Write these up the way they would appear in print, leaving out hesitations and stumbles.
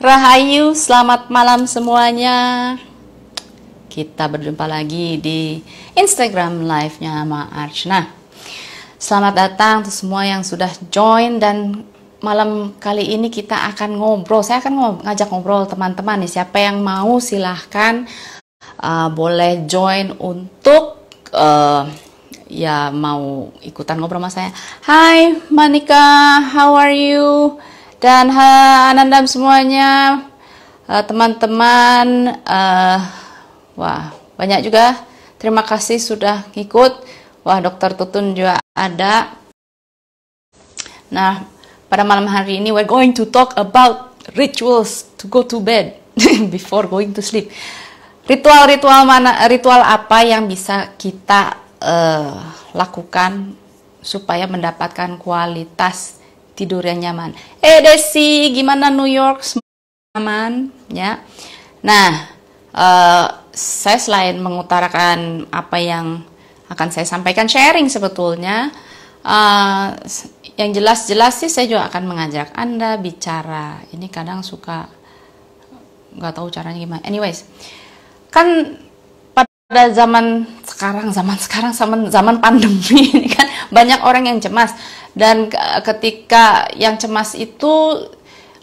Rahayu, selamat malam semuanya. Kita berjumpa lagi di Instagram live-nya Ma Arch. Nah, selamat datang untuk semua yang sudah join, dan malam kali ini kita akan ngobrol. Saya akan ngajak ngobrol teman-teman nih. Siapa yang mau silahkan boleh join untuk ya mau ikutan ngobrol sama saya. Hai Manika, how are you? Dan Anandam semuanya, teman-teman, wah banyak juga. Terima kasih sudah ngikut. Wah, Dokter Tutun juga ada. Nah, pada malam hari ini we're going to talk about rituals to go to bed before going to sleep. Ritual-ritual mana? Ritual apa yang bisa kita lakukan supaya mendapatkan kualitas tidur yang nyaman? Desi, gimana New York? Aman, ya. Nah, saya selain mengutarakan apa yang akan saya sampaikan, sharing sebetulnya, yang jelas-jelas sih saya juga akan mengajak Anda bicara. Ini kadang suka nggak tahu caranya gimana. Anyways, kan pada zaman pandemi ini kan banyak orang yang cemas, dan ketika yang cemas itu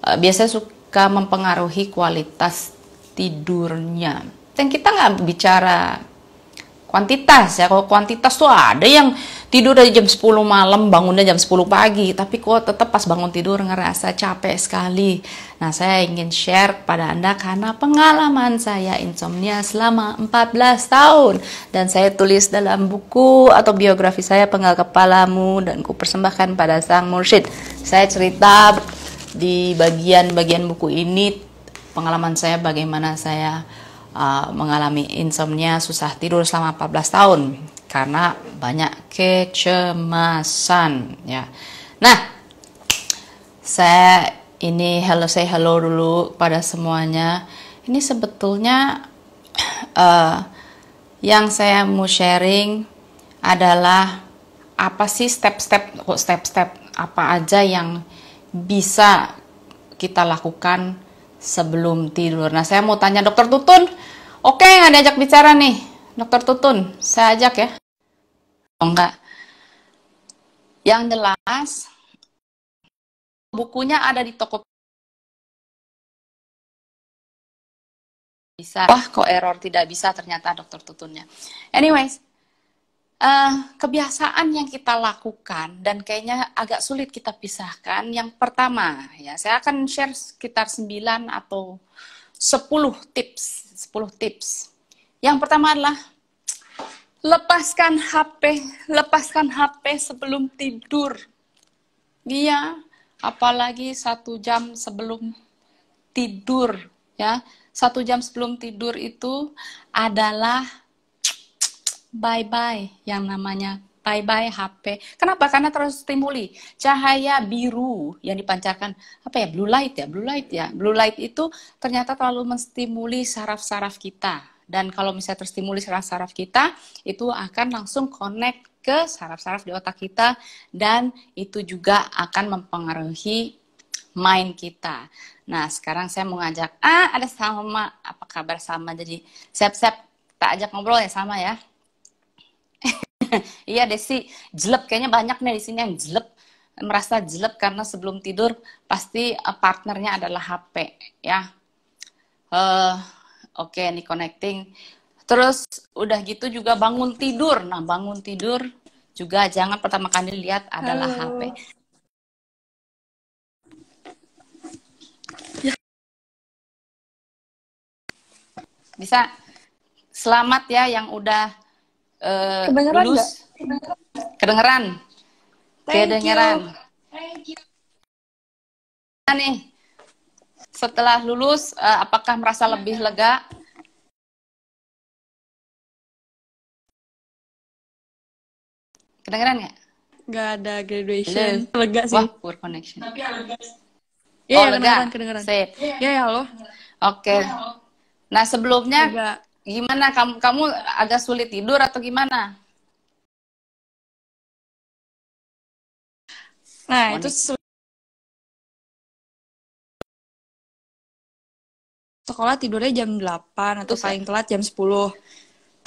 biasanya suka mempengaruhi kualitas tidurnya. Dan kita nggak bicara kuantitas ya. Kalau kuantitas tuh ada yang tidur dari jam 10 malam, bangunnya jam 10 pagi, tapi kok tetap pas bangun tidur ngerasa capek sekali. Nah, saya ingin share kepada Anda karena pengalaman saya insomnia selama 14 tahun, dan saya tulis dalam buku atau biografi saya, Penggal Kepalamu, dan ku persembahkan pada Sang Mursyid. Saya cerita di bagian-bagian buku ini pengalaman saya bagaimana saya mengalami insomnia, susah tidur selama 14 tahun karena banyak kecemasan ya. Nah, saya ini say hello dulu pada semuanya. Ini sebetulnya yang saya mau sharing adalah apa sih step-step apa aja yang bisa kita lakukan sebelum tidur. Nah, saya mau tanya Dokter Tutun. Oke, nggak diajak bicara nih, Dokter Tutun. Saya ajak ya. Oh, enggak. Yang jelas, bukunya ada di toko. Bisa. Wah, kok error tidak bisa ternyata Dokter Tutunnya. Anyways, kebiasaan yang kita lakukan dan kayaknya agak sulit kita pisahkan. Yang pertama, ya, saya akan share sekitar 9 atau 10 tips. 10 tips. Yang pertama adalah lepaskan HP sebelum tidur. Dia apalagi 1 jam sebelum tidur, ya. 1 jam sebelum tidur itu adalah bye-bye, yang namanya bye-bye HP. Kenapa? Karena terus stimuli cahaya biru yang dipancarkan, apa ya, blue light ya. Blue light itu ternyata terlalu menstimuli saraf-saraf kita. Dan kalau misalnya terstimuli saraf-saraf kita, itu akan langsung connect ke saraf-saraf di otak kita, dan itu juga akan mempengaruhi mind kita. Nah, sekarang saya mau ngajak, ada Salma, apa kabar Salma? Jadi siap-siap tak ajak ngobrol ya Salma ya. Iya Desi, jelek kayaknya banyak nih di sini yang jelek, merasa jelek karena sebelum tidur pasti partnernya adalah HP ya. Oke, nih connecting. Terus udah gitu juga bangun tidur. Nah, bangun tidur juga jangan pertama kali lihat adalah HP. Bisa selamat ya yang udah lulus. Kedengeran? Kedengeran. Nah, nih, setelah lulus, apakah merasa lebih lega? Kedengeran nggak? Nggak ada graduation. Lega sih. Wah, poor connection. Iya, Oh, lega. kedengeran. Sip. Iya, halo. Oke. Nah, sebelumnya Lega. gimana? Kamu agak sulit tidur atau gimana? Nah, itu sekolah tidurnya jam 8 atau Terus ya? paling telat jam 10.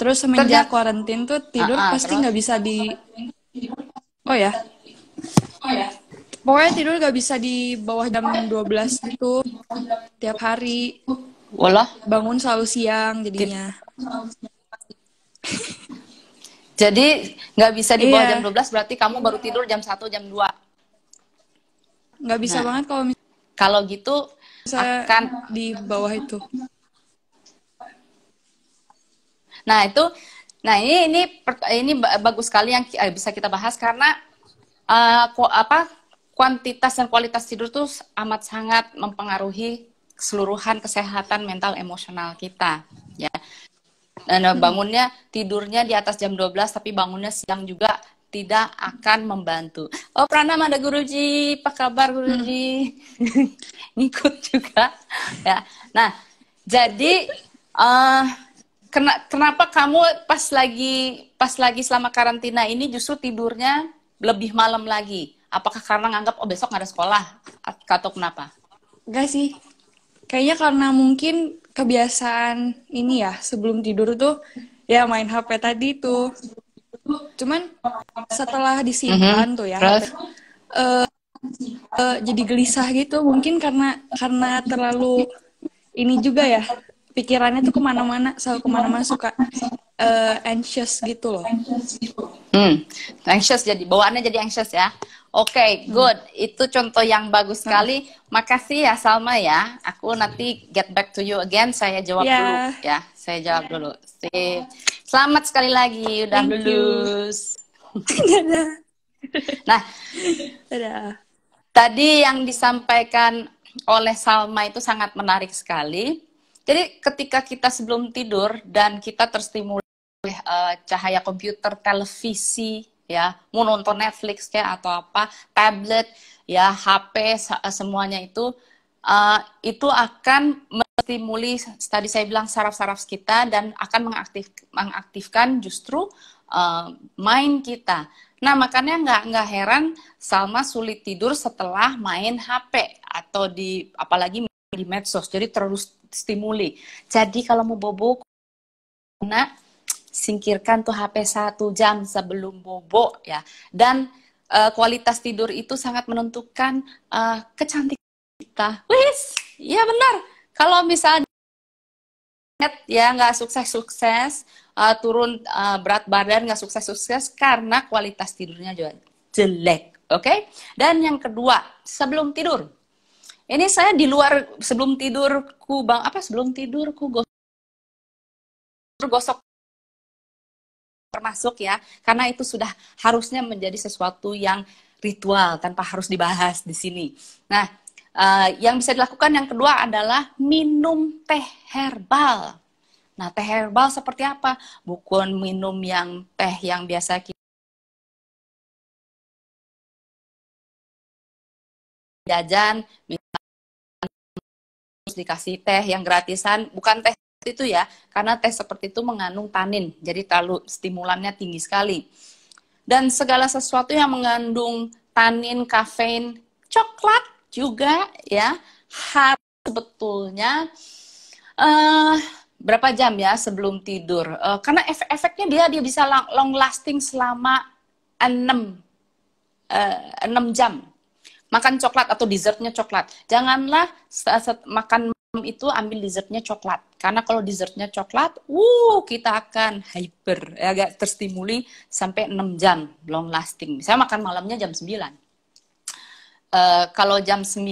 Terus semenjak Ternyata, karantin tuh tidur pasti terus? nggak bisa oh ya, pokoknya tidur nggak bisa di bawah jam 12 gitu tiap hari. Walah, Bangun selalu siang tit- jadinya. jadi nggak bisa di bawah jam Iya, 12 berarti kamu baru tidur jam 1 jam 2. nggak bisa Nah, banget kalau kalau gitu misalnya akan, di bawah itu. nah itu, nah ini bagus sekali yang bisa kita bahas karena kuantitas dan kualitas tidur tuh amat sangat mempengaruhi keseluruhan kesehatan mental emosional kita, ya. Dan bangunnya tidurnya di atas jam 12 tapi bangunnya siang juga tidak akan membantu. Oh, Pranam ada Guruji, apa kabar Guruji? Ngikut juga, ya. Nah, jadi kenapa kamu pas lagi selama karantina ini justru tidurnya lebih malam lagi? Apakah karena nganggap oh besok nggak ada sekolah atau kenapa? Enggak sih. Kayaknya karena mungkin kebiasaan ini ya, sebelum tidur tuh ya main HP tadi tuh. Cuman setelah disimpan tuh ya HP, Terus? jadi gelisah gitu. Mungkin karena terlalu ini juga ya, pikirannya tuh kemana-mana, selalu kemana-mana suka anxious gitu loh. Anxious jadi bawaannya jadi anxious ya. Oke, good. Itu contoh yang bagus sekali. Makasih ya Salma ya. Aku nanti get back to you again. Saya jawab dulu Ya, ya. Saya jawab dulu. Sip. Selamat sekali lagi udah thank you. lulus. Dadah. Nah, Dadah. tadi yang disampaikan oleh Salma itu sangat menarik sekali. Jadi ketika kita sebelum tidur dan kita terstimulasi oleh cahaya komputer, televisi, ya, mau nonton Netflix ya atau apa, tablet, ya, HP, semuanya itu akan menstimuli, tadi saya bilang saraf-saraf kita dan akan mengaktifkan justru mind kita. Nah, makanya nggak heran Salma sulit tidur setelah main HP atau apalagi di medsos. Jadi terus stimuli. Jadi kalau mau bobo, nah, singkirkan tuh HP 1 jam sebelum bobo ya. Dan kualitas tidur itu sangat menentukan kecantikan kita. Wis, iya benar. Kalau misalnya ya nggak sukses-sukses, turun berat badan nggak sukses-sukses karena kualitas tidurnya juga jelek, oke? Dan yang kedua, sebelum tidur. Ini saya di luar sebelum tidurku sebelum tidurku gosok termasuk ya, karena itu sudah harusnya menjadi sesuatu yang ritual tanpa harus dibahas di sini. Nah, yang bisa dilakukan yang kedua adalah minum teh herbal. Nah, teh herbal seperti apa? Bukan minum yang teh yang biasa kita jajan, dikasih teh yang gratisan, bukan teh itu ya, karena teh seperti itu mengandung tanin, jadi terlalu stimulannya tinggi sekali. Dan segala sesuatu yang mengandung tanin, kafein, coklat juga ya, harus sebetulnya berapa jam ya sebelum tidur. Karena efeknya dia bisa long lasting selama 6 jam. Makan coklat atau dessertnya coklat. Janganlah saat makan malam itu ambil dessertnya coklat. Karena kalau dessertnya coklat, kita akan hyper, agak terstimuli sampai 6 jam long lasting. Misalnya makan malamnya jam 9. Kalau jam 9,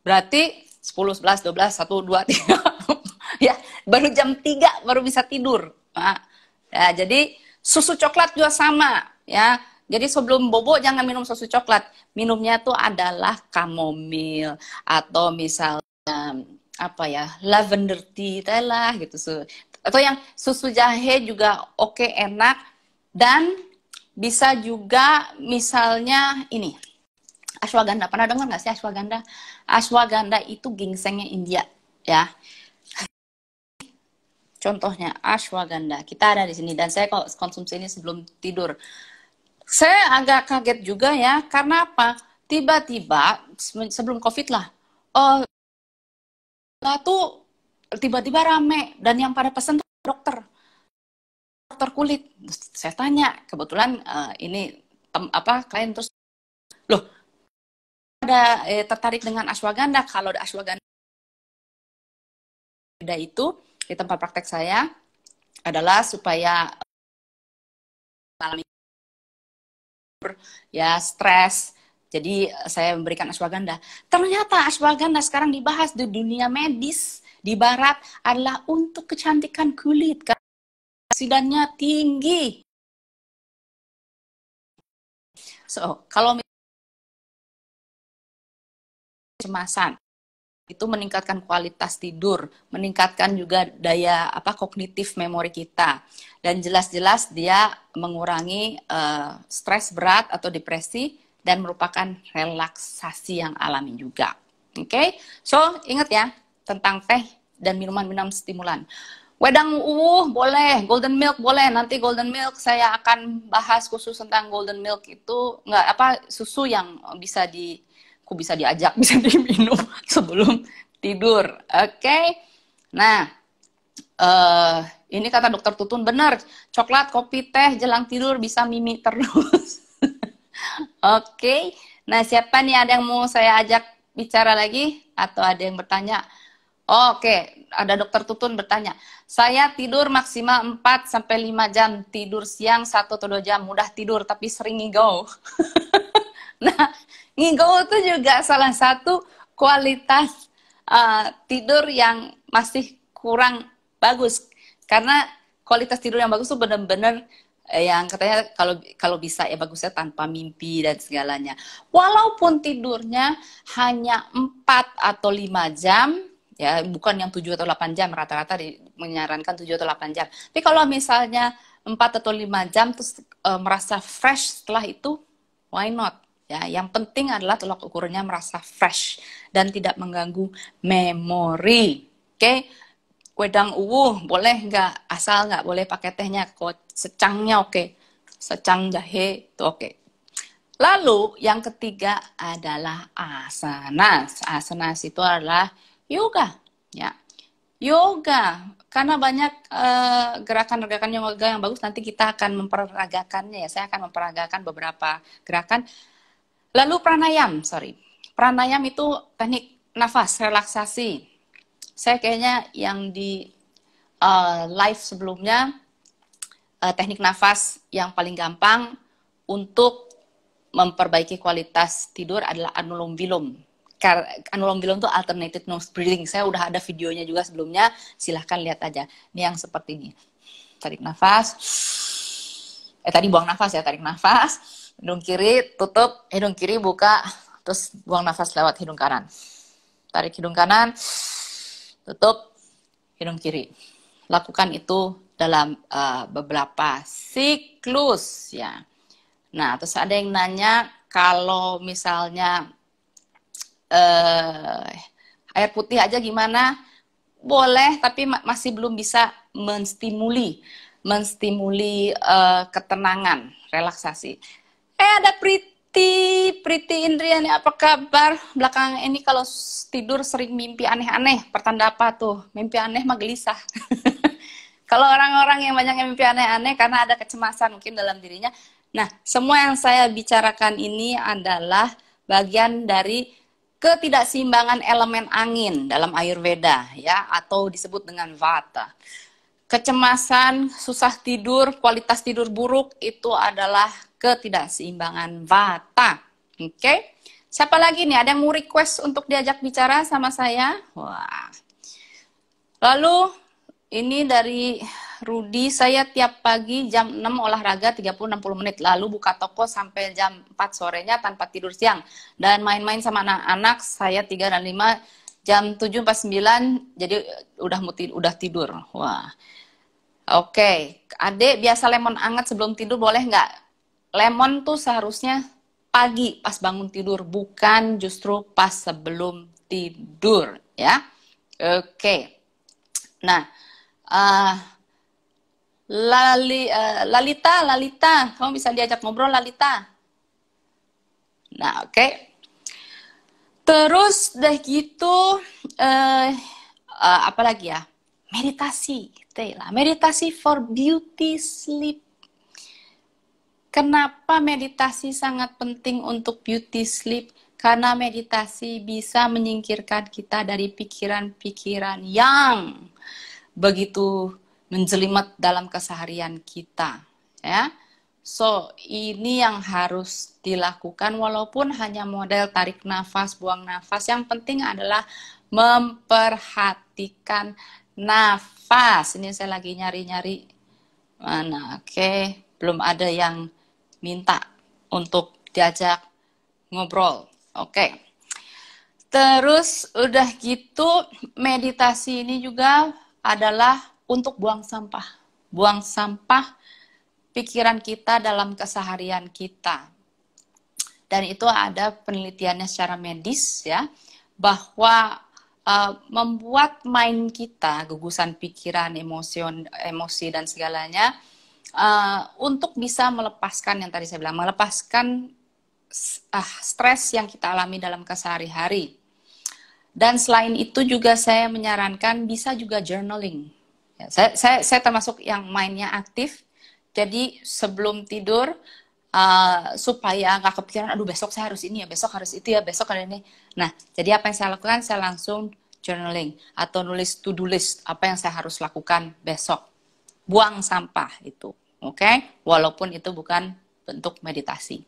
berarti 10, 11, 12, 1, 2, 3. Ya, baru jam 3 baru bisa tidur. Nah, ya, jadi susu coklat juga sama. Ya, jadi sebelum bobo jangan minum susu coklat. Minumnya tuh adalah chamomile atau misalnya apa ya, lavender tea lah gitu. Atau yang susu jahe juga oke, enak. Dan bisa juga misalnya ini, ashwagandha. Pernah dengar nggak sih ashwagandha? Ashwagandha itu ginsengnya India, ya. Contohnya ashwagandha. Kita ada di sini dan saya konsumsi ini sebelum tidur. Saya agak kaget juga ya, karena apa? Tiba-tiba sebelum COVID lah, tuh tiba-tiba rame dan yang pada pesan tuh dokter kulit. Terus saya tanya, kebetulan ini klien, terus loh ada tertarik dengan ashwagandha. Kalau ashwagandha itu di tempat praktek saya adalah supaya ya stres. Jadi saya memberikan ashwagandha. Ternyata ashwagandha sekarang dibahas di dunia medis di barat adalah untuk kecantikan kulit. Oksidannya tinggi. So, kalau kecemasan itu meningkatkan kualitas tidur, meningkatkan juga daya kognitif memori kita, dan jelas-jelas dia mengurangi stres berat atau depresi dan merupakan relaksasi yang alami juga. Oke, so ingat ya tentang teh dan minuman-minuman stimulan. Wedang boleh, golden milk boleh. Nanti golden milk saya akan bahas khusus tentang golden milk itu susu yang bisa diajak, bisa diminum sebelum tidur. Oke. Nah, ini kata dokter Tutun benar. Coklat, kopi, teh jelang tidur bisa mimi terus. Oke. Nah, siapa nih ada yang mau saya ajak bicara lagi atau ada yang bertanya? Oke, ada dokter Tutun bertanya. Saya tidur maksimal 4-5 jam, tidur siang 1 atau 2 jam, mudah tidur tapi sering ngigo. Nah, ngigo itu juga salah satu kualitas tidur yang masih kurang bagus. Karena kualitas tidur yang bagus itu benar-benar yang katanya kalau bisa ya bagusnya tanpa mimpi dan segalanya. Walaupun tidurnya hanya 4 atau 5 jam, ya bukan yang 7 atau 8 jam, rata-rata menyarankan 7 atau 8 jam. Tapi kalau misalnya 4 atau 5 jam terus merasa fresh setelah itu, why not? Ya, yang penting adalah tolak ukurnya merasa fresh dan tidak mengganggu memori. Oke, wedang boleh nggak? Asal nggak boleh pakai tehnya, kok secangnya oke. Secang jahe itu oke. Lalu yang ketiga adalah asanas. Asanas itu adalah yoga, ya. Yoga, karena banyak gerakan-gerakan yoga yang bagus, nanti kita akan memperagakannya ya. Saya akan memperagakan beberapa gerakan. Lalu pranayam itu teknik nafas, relaksasi. Saya kayaknya yang di live sebelumnya, teknik nafas yang paling gampang untuk memperbaiki kualitas tidur adalah anulom vilom. Anulom vilom itu alternated nose breathing. Saya udah ada videonya juga sebelumnya, silahkan lihat aja. Ini yang seperti ini. Tarik nafas. Tadi buang nafas ya, tarik nafas. Hidung kiri tutup, hidung kiri buka, terus buang nafas lewat hidung kanan. Tarik hidung kanan, tutup hidung kiri. Lakukan itu dalam beberapa siklus ya. Nah, terus ada yang nanya kalau misalnya air putih aja gimana? Boleh, tapi masih belum bisa menstimuli ketenangan, relaksasi. Ada Priti Indriani, apa kabar? Belakangan ini kalau tidur sering mimpi aneh-aneh. Pertanda apa tuh? Mimpi aneh mah gelisah. Kalau orang-orang yang banyak mimpi aneh-aneh karena ada kecemasan mungkin dalam dirinya. Nah, semua yang saya bicarakan ini adalah bagian dari ketidakseimbangan elemen angin dalam Ayurveda, ya, atau disebut dengan Vata. Kecemasan, susah tidur, kualitas tidur buruk itu adalah ketidakseimbangan Vata. Oke? Siapa lagi nih? Ada yang mau request untuk diajak bicara sama saya? Wah. Lalu ini dari Rudi, saya tiap pagi jam 6 olahraga 30-60 menit, lalu buka toko sampai jam 4 sorenya tanpa tidur siang. Dan main-main sama anak-anak, saya 3 dan 5, jam 7.49, jadi udah tidur. Wah. Oke, Adek biasa lemon hangat sebelum tidur boleh nggak? Lemon tuh seharusnya pagi pas bangun tidur, bukan justru pas sebelum tidur, ya. Oke. Nah, Lalita, kamu bisa diajak ngobrol, Lalita. Nah, oke. Terus udah gitu, apalagi ya, meditasi, lah. Meditasi for beauty sleep. Kenapa meditasi sangat penting untuk beauty sleep? Karena meditasi bisa menyingkirkan kita dari pikiran-pikiran yang begitu menjelimet dalam keseharian kita, ya. So, ini yang harus dilakukan walaupun hanya model tarik nafas, buang nafas. Yang penting adalah memperhatikan nafas. Ini saya lagi nyari-nyari mana. Oke, belum ada yang minta untuk diajak ngobrol. Oke. Terus udah gitu, meditasi ini juga adalah untuk buang sampah. Buang sampah pikiran kita dalam keseharian kita. Dan itu ada penelitiannya secara medis ya, bahwa membuat mind kita, gugusan pikiran, emosi dan segalanya, untuk bisa melepaskan yang tadi saya bilang, melepaskan stres yang kita alami dalam kesehari-hari. Dan selain itu juga saya menyarankan bisa juga journaling. Ya, saya termasuk yang mindnya aktif, jadi sebelum tidur supaya nggak kepikiran, aduh besok saya harus ini ya, besok harus itu ya, besok ada ini. Nah, jadi apa yang saya lakukan, saya langsung journaling atau nulis to-do list, apa yang saya harus lakukan besok. Buang sampah itu, oke? Walaupun itu bukan bentuk meditasi.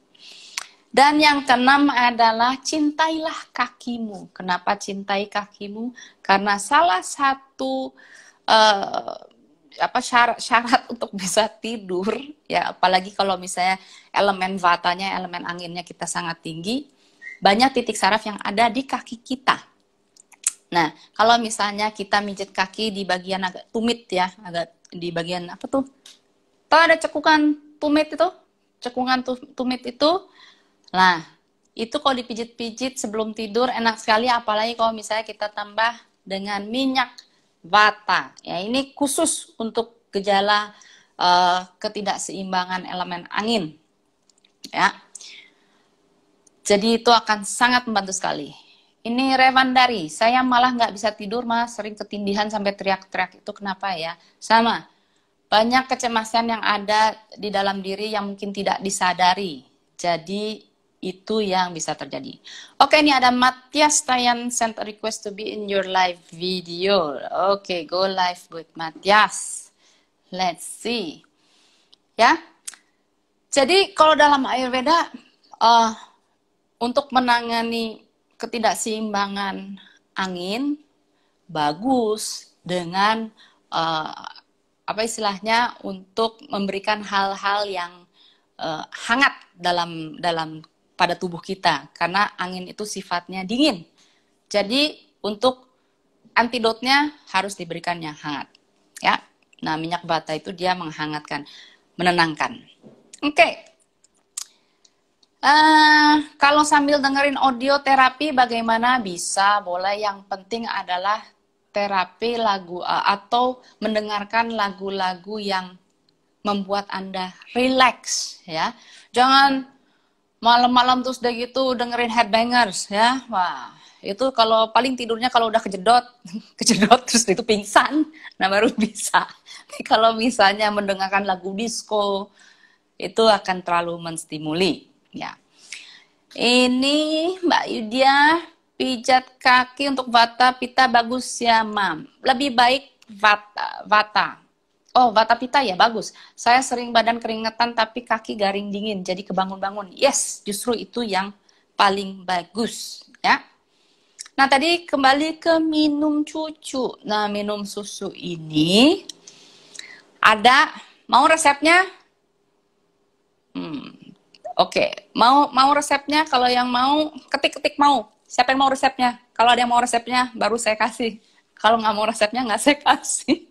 Dan yang keenam adalah cintailah kakimu. Kenapa cintai kakimu? Karena salah satu syarat untuk bisa tidur, ya apalagi kalau misalnya elemen vatanya, elemen anginnya kita sangat tinggi, banyak titik saraf yang ada di kaki kita. Nah, kalau misalnya kita mijit kaki di bagian agak tumit ya, agak di bagian apa tuh? Tahu ada cekukan tumit itu? Cekungan tumit itu. Nah, itu kalau dipijit-pijit sebelum tidur enak sekali, apalagi kalau misalnya kita tambah dengan minyak vata. Ya, ini khusus untuk gejala ketidakseimbangan elemen angin. Ya. Jadi itu akan sangat membantu sekali. Ini Rewandari, saya malah nggak bisa tidur, mas, sering ketindihan sampai teriak-teriak. Itu kenapa ya? Sama, banyak kecemasan yang ada di dalam diri yang mungkin tidak disadari. Jadi itu yang bisa terjadi. Oke, ini ada Matias Tayan sent a request to be in your live video. Oke, go live with Matias. Let's see. Ya. Jadi kalau dalam Ayurveda untuk menangani ketidakseimbangan angin bagus dengan apa istilahnya, untuk memberikan hal-hal yang hangat dalam pada tubuh kita, karena angin itu sifatnya dingin. Jadi untuk antidotnya harus diberikannya hangat, ya. Nah, minyak bata itu dia menghangatkan, menenangkan. Oke. Kalau sambil dengerin audio terapi bagaimana? Bisa, boleh. Yang penting adalah terapi lagu atau mendengarkan lagu-lagu yang membuat Anda relax, ya. Jangan malam-malam terus udah gitu dengerin headbangers, ya. Wah, itu kalau paling tidurnya kalau udah kejedot terus itu pingsan, nah baru bisa. Tapi kalau misalnya mendengarkan lagu disco, itu akan terlalu menstimuli, ya. Ini Mbak Yudia, pijat kaki untuk vata pita bagus ya, Mam. Lebih baik vata. Oh, vata pita ya, bagus. Saya sering badan keringetan tapi kaki garing dingin, jadi kebangun-bangun. Yes, justru itu yang paling bagus, ya. Nah, tadi kembali ke minum cucu. Nah, minum susu ini ada, mau resepnya? Oke. Mau resepnya? Kalau yang mau, ketik-ketik mau. Siapa yang mau resepnya? Kalau ada yang mau resepnya, baru saya kasih. Kalau nggak mau resepnya, nggak saya kasih.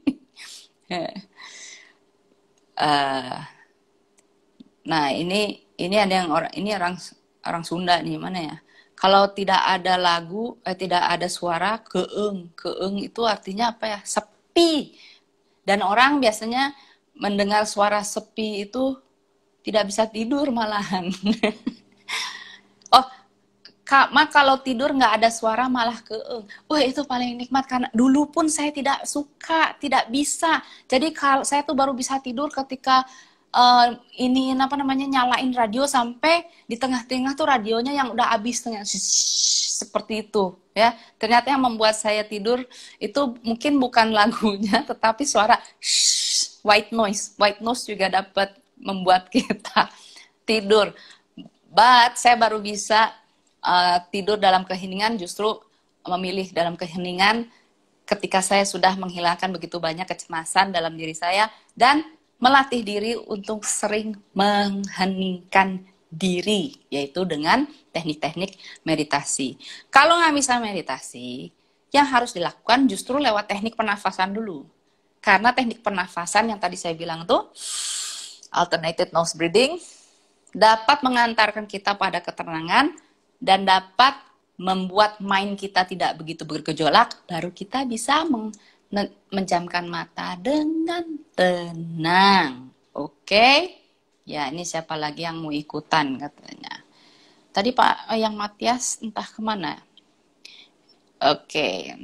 Nah, ini ada yang orang Sunda nih, mana ya? Kalau tidak ada lagu, tidak ada suara, keeng itu artinya apa ya? Sepi. Dan orang biasanya mendengar suara sepi itu tidak bisa tidur malahan. Oh, Kalau tidur nggak ada suara malah keeng. Wah, itu paling nikmat karena dulu pun saya tidak suka, tidak bisa. Jadi kalau saya tuh baru bisa tidur ketika ini apa namanya nyalain radio sampai di tengah-tengah tuh radionya yang udah habis seperti itu ya. Ternyata yang membuat saya tidur itu mungkin bukan lagunya tetapi suara white noise. White noise juga dapat membuat kita tidur. But saya baru bisa tidur dalam keheningan, justru memilih dalam keheningan ketika saya sudah menghilangkan begitu banyak kecemasan dalam diri saya dan melatih diri untuk sering mengheningkan diri, yaitu dengan teknik-teknik meditasi. Kalau nggak bisa meditasi, yang harus dilakukan justru lewat teknik pernafasan dulu. Karena teknik pernafasan yang tadi saya bilang tuh, alternated nose breathing, dapat mengantarkan kita pada ketenangan dan dapat membuat mind kita tidak begitu bergejolak, baru kita bisa menjamkan mata dengan tenang. Oke? Ya, ini siapa lagi yang mau ikutan katanya. Tadi Pak yang Matias entah kemana. Oke.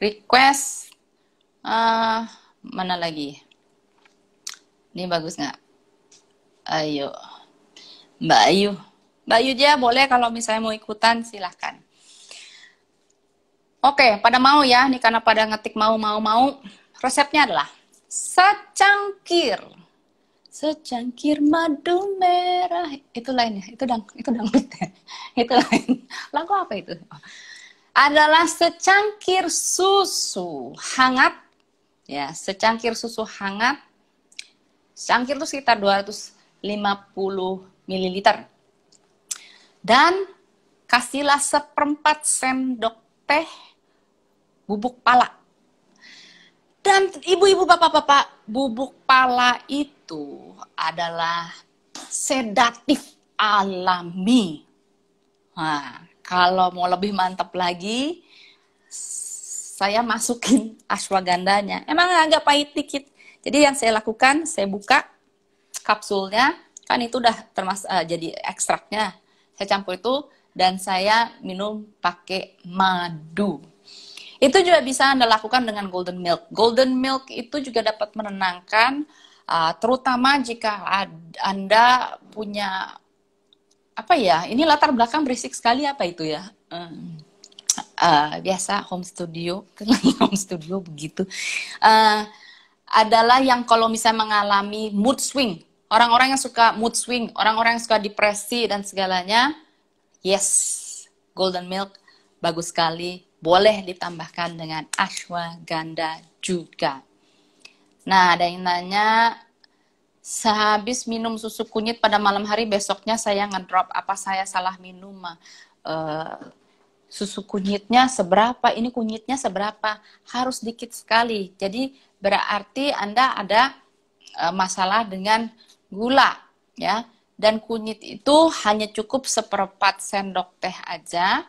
Request mana lagi? Ini bagus nggak? Ayo. Mbak Ayu. Mbak Ayu aja boleh kalau misalnya mau ikutan silahkan. Oke, pada mau ya, nih karena pada ngetik mau. Resepnya adalah secangkir madu merah. Itu lainnya, itu dangdut ya. Itu lain. Lagu apa itu? Adalah secangkir susu hangat. Ya, secangkir susu hangat. Secangkir itu sekitar 250 ml. Dan kasihlah 1/4 sendok teh bubuk pala. Dan ibu-ibu, bapak-bapak, bubuk pala itu adalah sedatif alami. Nah, kalau mau lebih mantap lagi, saya masukin ashwagandanya. Emang agak pahit dikit. Jadi yang saya lakukan, saya buka kapsulnya, kan itu udah termasuk jadi ekstraknya. Saya campur itu dan saya minum pakai madu. Itu juga bisa Anda lakukan dengan golden milk. Golden milk itu juga dapat menenangkan, terutama jika Anda punya, apa ya, ini latar belakang berisik sekali apa itu ya. Biasa home studio, home studio begitu. Adalah yang kalau misalnya mengalami mood swing, orang-orang yang suka mood swing, orang-orang yang suka depresi dan segalanya, yes, golden milk bagus sekali. Boleh ditambahkan dengan ashwagandha juga. Nah, ada yang nanya, sehabis minum susu kunyit pada malam hari, besoknya saya ngedrop. Apa saya salah minum? Susu kunyitnya seberapa? Ini kunyitnya seberapa? Harus dikit sekali. Jadi berarti Anda ada masalah dengan gula, ya. Dan kunyit itu hanya cukup 1/4 sendok teh aja.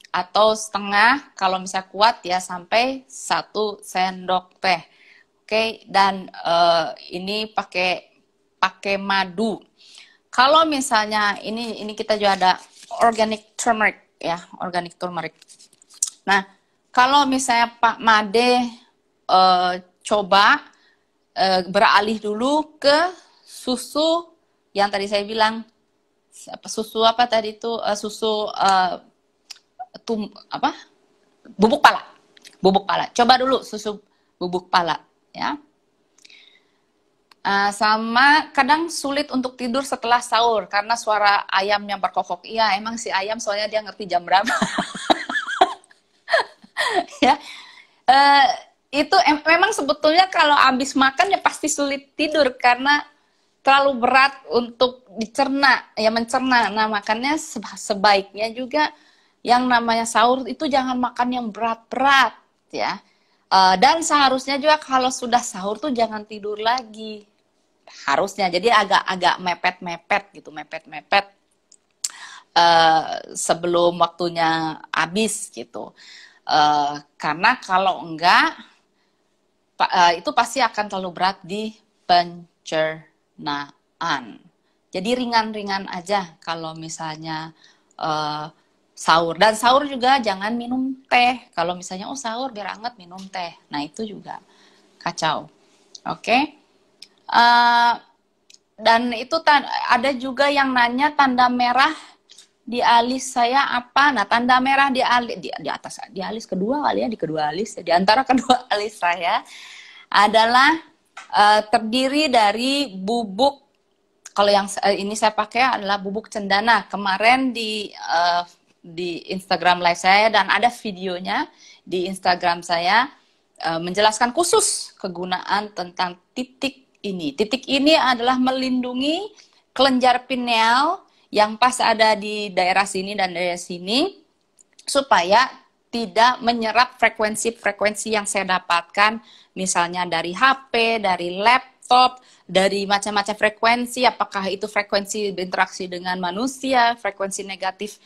Atau setengah kalau misalnya kuat ya sampai 1 sendok teh. Oke, dan ini pakai madu. Kalau misalnya ini kita juga ada organic turmeric ya, organic turmeric. Nah, kalau misalnya Pak Made coba beralih dulu ke susu yang tadi saya bilang, susu apa tadi itu, susu bubuk pala. Coba dulu susu bubuk pala ya. Sama kadang sulit untuk tidur setelah sahur karena suara ayamnya berkokok. Iya, emang si ayam soalnya dia ngerti jam berapa. Ya, itu memang sebetulnya kalau habis makan ya pasti sulit tidur karena terlalu berat untuk dicerna, ya mencerna. Nah, makanya sebaiknya juga yang namanya sahur itu jangan makan yang berat-berat ya. Dan seharusnya juga kalau sudah sahur tuh jangan tidur lagi. Harusnya. Jadi agak mepet-mepet gitu, mepet-mepet sebelum waktunya habis gitu. Karena kalau enggak itu pasti akan terlalu berat di pencernaan. Jadi ringan-ringan aja kalau misalnya sahur. Dan sahur juga jangan minum teh. Kalau misalnya sahur biar anget minum teh. Nah itu juga kacau. Oke. Dan itu ada juga yang nanya tanda merah di alis saya apa? Nah, tanda merah di alis di atas di alis kedua kali ya, di kedua alis, di antara kedua alis saya adalah terdiri dari bubuk. Kalau yang ini saya pakai adalah bubuk cendana. Kemarin di Instagram live saya dan ada videonya di Instagram saya menjelaskan khusus kegunaan tentang titik ini. Titik ini adalah melindungi kelenjar pineal yang pas ada di daerah sini dan daerah sini supaya tidak menyerap frekuensi-frekuensi yang saya dapatkan misalnya dari HP, dari laptop, dari macam-macam frekuensi, apakah itu frekuensi berinteraksi dengan manusia, frekuensi negatif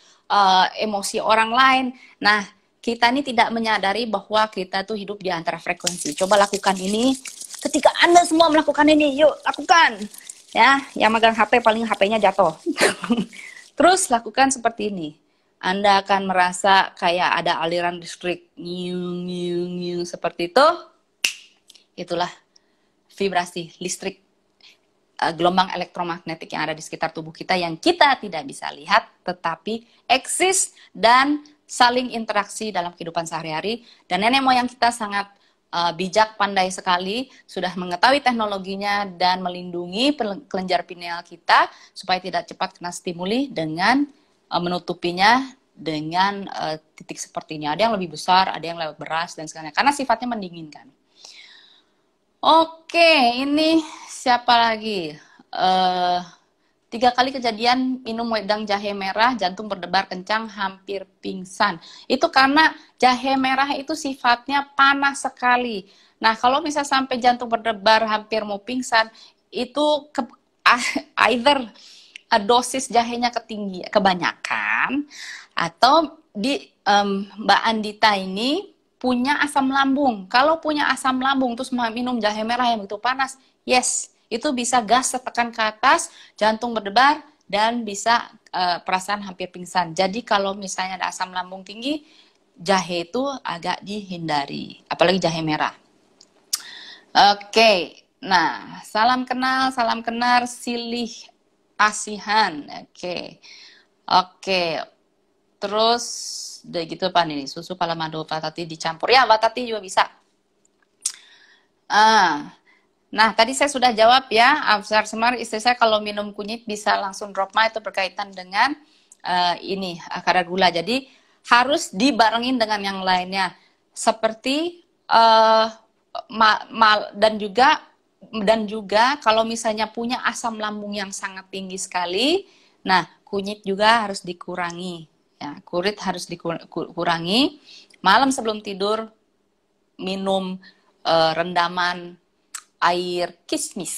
emosi orang lain. Nah, kita ini tidak menyadari bahwa kita tuh hidup di antara frekuensi. Coba lakukan ini. Ketika Anda semua melakukan ini, yuk lakukan. Ya, yang megang HP paling HP-nya jatuh. Terus lakukan seperti ini. Anda akan merasa kayak ada aliran listrik nyung nyung nyung seperti itu. Itulah vibrasi listrik, gelombang elektromagnetik yang ada di sekitar tubuh kita yang kita tidak bisa lihat tetapi eksis dan saling interaksi dalam kehidupan sehari-hari. Dan nenek moyang kita sangat bijak, pandai sekali, sudah mengetahui teknologinya dan melindungi kelenjar pineal kita supaya tidak cepat kena stimuli dengan menutupinya dengan titik seperti ini. Ada yang lebih besar, ada yang lewat beras dan sebagainya, karena sifatnya mendinginkan. Oke, ini siapa lagi? 3 kali kejadian minum wedang jahe merah, jantung berdebar kencang, hampir pingsan. Itu karena jahe merah itu sifatnya panas sekali. Nah, kalau bisa sampai jantung berdebar, hampir mau pingsan, itu either dosis jahenya kebanyakan, atau Mbak Andita ini punya asam lambung. Kalau punya asam lambung, terus minum jahe merah yang begitu panas, yes, itu bisa gas tertekan ke atas, jantung berdebar, dan bisa perasaan hampir pingsan. Jadi kalau misalnya ada asam lambung tinggi, jahe itu agak dihindari, apalagi jahe merah. Oke, nah salam kenal silih asihan. Oke, terus udah gitu apa nih, susu pala madu batati dicampur, ya batati juga bisa. Nah, tadi saya sudah jawab ya, Afsar Semar, istri saya kalau minum kunyit bisa langsung drop ma, itu berkaitan dengan ini, kadar gula. Jadi harus dibarengin dengan yang lainnya. Seperti dan juga kalau misalnya punya asam lambung yang sangat tinggi sekali, nah kunyit juga harus dikurangi. Ya, kurit harus dikurangi. Malam sebelum tidur minum rendaman air kismis,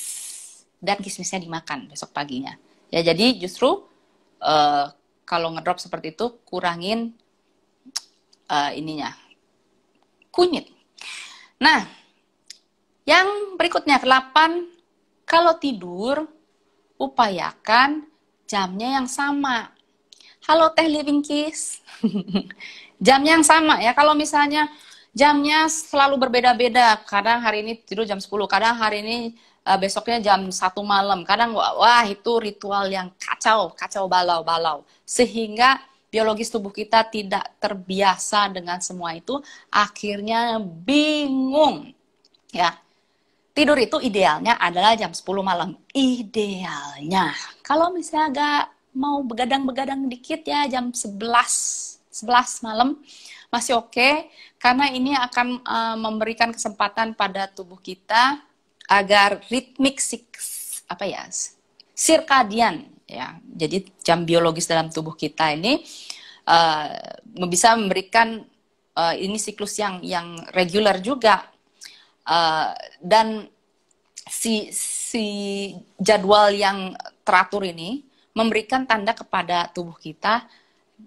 dan kismisnya dimakan besok paginya. Ya, jadi justru kalau ngedrop seperti itu kurangin kunyit. Nah, yang berikutnya ke-8, kalau tidur upayakan jamnya yang sama. Halo Teh Living Kiss. Jamnya yang sama ya. Kalau misalnya jamnya selalu berbeda-beda, kadang hari ini tidur jam 10, kadang hari ini besoknya jam 1 malam, kadang wah itu ritual yang kacau balau, sehingga biologis tubuh kita tidak terbiasa dengan semua itu, akhirnya bingung ya. Tidur itu idealnya adalah jam 10 malam, idealnya. Kalau misalnya agak mau begadang dikit ya jam 11 malam masih oke, karena ini akan memberikan kesempatan pada tubuh kita agar ritmik sirkadian ya. Jadi jam biologis dalam tubuh kita ini bisa memberikan ini siklus yang reguler juga, dan si jadwal yang teratur ini memberikan tanda kepada tubuh kita,